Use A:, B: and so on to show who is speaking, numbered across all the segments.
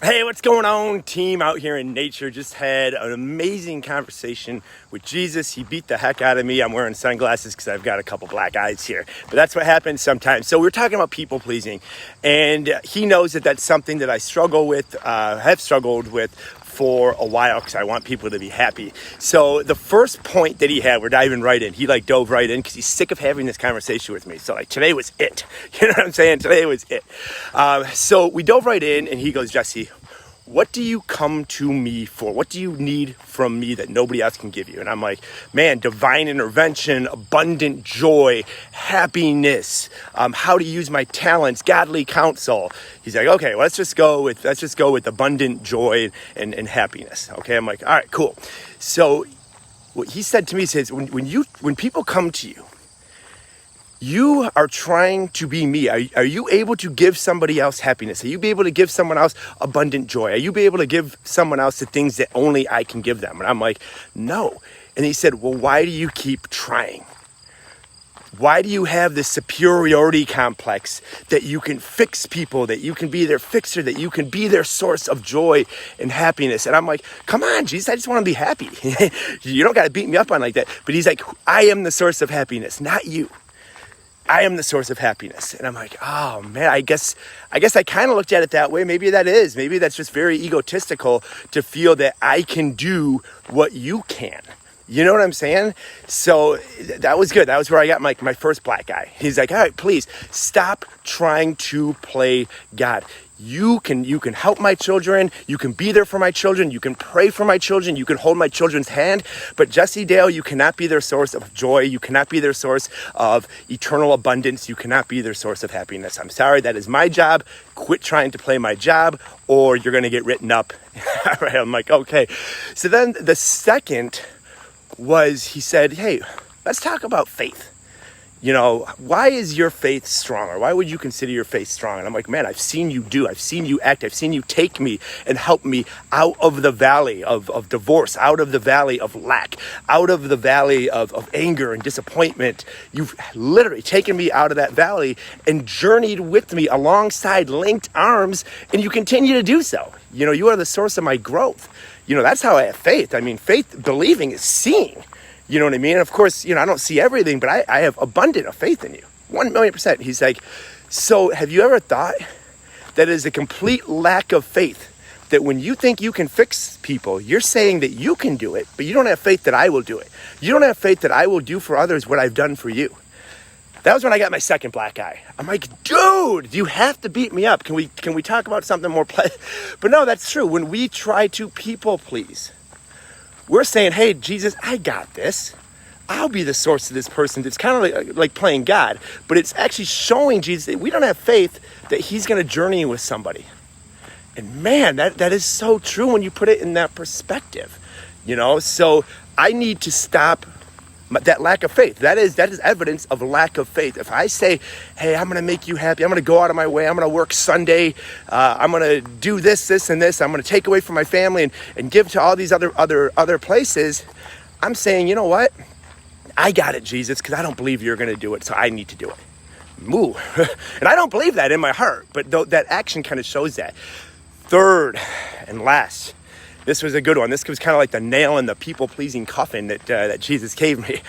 A: Hey, what's going on, team out here in nature? Just had an amazing conversation with Jesus. He beat the heck out of me. I'm wearing sunglasses because I've got a couple black eyes here. But that's what happens sometimes. So we're talking about people pleasing. And he knows that that's something that I struggle with, have struggled with for a while because I want people to be happy. So the first point that he had, we're diving right in. He dove right in because he's sick of having this conversation with me. So today was it. You know what I'm saying? Today was it. So we dove right in and he goes, Jesse, what do you come to me for? What do you need from me that nobody else can give you? And I'm like, man, divine intervention, abundant joy, happiness, how to use my talents, godly counsel. He's like, okay, well, let's just go with abundant joy and happiness. Okay, I'm like, all right, cool. So what he said to me, he says, when people come to you, you are trying to be me. Are you able to give somebody else happiness? Are you able to give someone else abundant joy? Are you able to give someone else the things that only I can give them? And I'm like, no. And he said, well, why do you keep trying? Why do you have this superiority complex that you can fix people, that you can be their fixer, that you can be their source of joy and happiness? And I'm like, come on, Jesus, I just want to be happy. You don't got to beat me up on like that. But he's like, I am the source of happiness, not you. I am the source of happiness. And I'm like, oh man, I guess I kind of looked at it that way. Maybe that's just very egotistical to feel that I can do what you can. You know what I'm saying? So that was good. That was where I got my first black eye. He's like, all right, please stop trying to play God. You can help my children. You can be there for my children. You can pray for my children. You can hold my children's hand. But Jesse Dale, you cannot be their source of joy. You cannot be their source of eternal abundance. You cannot be their source of happiness. I'm sorry. That is my job. Quit trying to play my job or you're going to get written up. All right, I'm like, okay. So then the second was he said, hey, let's talk about faith. You know, why is your faith strong? Or why would you consider your faith strong? And I'm like, man, I've seen you do. I've seen you act. I've seen you take me and help me out of the valley of divorce, out of the valley of lack, out of the valley of anger and disappointment. You've literally taken me out of that valley and journeyed with me alongside linked arms, and you continue to do so. You know, you are the source of my growth. You know, that's how I have faith. I mean, faith, believing is seeing. You know what I mean? And of course, you know, I don't see everything, but I have abundant of faith in you. 1,000,000%. He's like, so have you ever thought that it is a complete lack of faith that when you think you can fix people, you're saying that you can do it, but you don't have faith that I will do it. You don't have faith that I will do for others what I've done for you. That was when I got my second black eye. I'm like, dude, you have to beat me up. Can we talk about something more But no, that's true. When we try to people please, we're saying, hey, Jesus, I got this. I'll be the source of this person. It's kind of like playing God, but it's actually showing Jesus that we don't have faith that he's going to journey with somebody. And man, that is so true when you put it in that perspective, you know? So I need to stop that lack of faith. That is evidence of lack of faith. If I say, hey, I'm going to make you happy. I'm going to go out of my way. I'm going to work Sunday. I'm going to do this, and this. I'm going to take away from my family and give to all these other places. I'm saying, you know what? I got it, Jesus, because I don't believe you're going to do it, so I need to do it. Moo. And I don't believe that in my heart, but that action kind of shows that. Third and last, this was a good one. This was kind of like the nail in the people-pleasing coffin that Jesus gave me.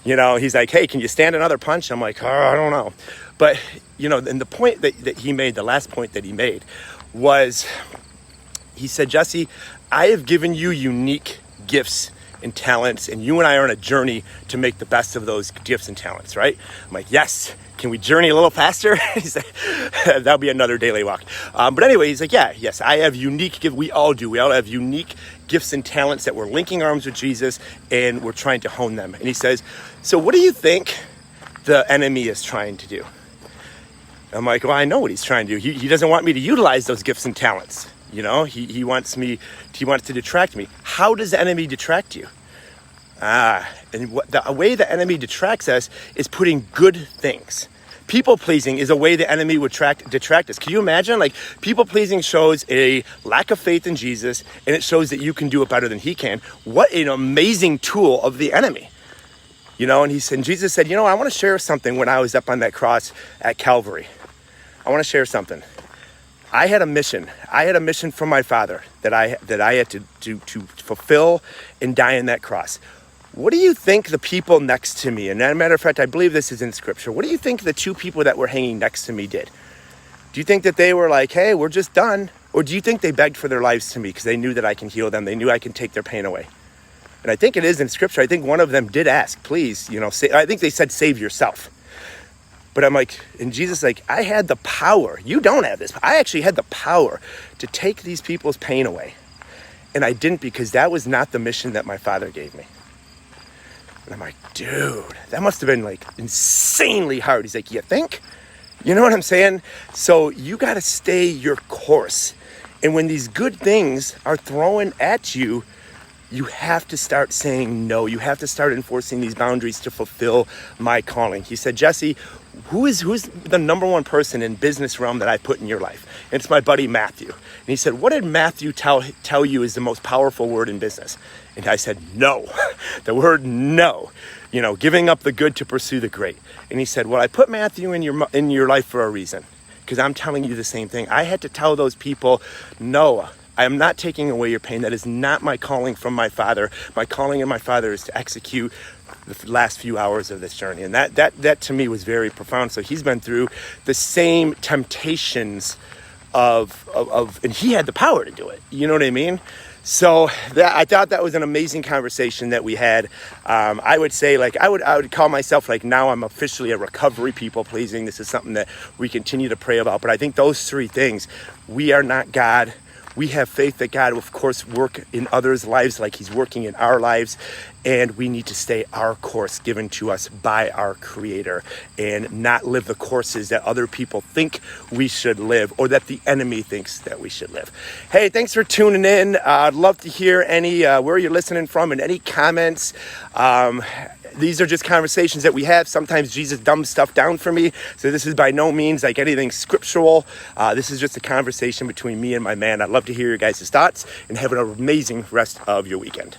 A: You know, he's like, hey, can you stand another punch? I'm like, oh, I don't know. But, you know, and the point that he made, the last point that he made was, he said, Jesse, I have given you unique gifts and talents, and you and I are on a journey to make the best of those gifts and talents, right? I'm like, yes. Can we journey a little faster? He's like, that'll be another daily walk. But anyway, he's like, yes, I have unique gifts. We all do. We all have unique gifts and talents that we're linking arms with Jesus and we're trying to hone them. And he says, so what do you think the enemy is trying to do? I'm like, well, I know what he's trying to do. He doesn't want me to utilize those gifts and talents. You know, he wants to detract me. How does the enemy detract you? And the way the enemy detracts us is putting good things. People pleasing is a way the enemy would detract us. Can you imagine? Like, people pleasing shows a lack of faith in Jesus, and it shows that you can do it better than he can. What an amazing tool of the enemy. You know, and Jesus said, you know, I want to share something when I was up on that cross at Calvary. I want to share something. I had a mission. I had a mission from my Father that I had to fulfill and die on that cross. What do you think the people next to me, and as a matter of fact, I believe this is in Scripture, what do you think the two people that were hanging next to me did? Do you think that they were like, hey, we're just done? Or do you think they begged for their lives to me because they knew that I can heal them? They knew I can take their pain away. And I think it is in Scripture. I think one of them did ask, please, I think they said, save yourself. But I'm like, and Jesus like, I had the power. You don't have this. I actually had the power to take these people's pain away. And I didn't, because that was not the mission that my Father gave me. And I'm like, dude, that must have been like insanely hard. He's like, you think? You know what I'm saying? So you got to stay your course. And when these good things are thrown at you, you have to start saying no. You have to start enforcing these boundaries to fulfill my calling. He said, Jesse, who's the number one person in business realm that I put in your life? And it's my buddy Matthew. And he said, what did Matthew tell you is the most powerful word in business? And I said, no. The word no. Giving up the good to pursue the great. And he said, well, I put Matthew in your life for a reason, because I'm telling you the same thing. I had to tell those people, no, I am not taking away your pain. That is not my calling from my Father. My calling in my Father is to execute the last few hours of this journey. And that to me was very profound. So he's been through the same temptations of and he had the power to do it. You know what I mean? So I thought that was an amazing conversation that we had. I would say, I would call myself, now I'm officially a recovery people pleasing. This is something that we continue to pray about. But I think those three things, we are not God. We have faith that God will, of course, work in others' lives like he's working in our lives. And we need to stay our course given to us by our Creator and not live the courses that other people think we should live or that the enemy thinks that we should live. Hey, thanks for tuning in. I'd love to hear any where you're listening from and any comments. These are just conversations that we have. Sometimes Jesus dumbs stuff down for me. So this is by no means like anything scriptural. This is just a conversation between me and my man. I'd love to hear your guys' thoughts and have an amazing rest of your weekend.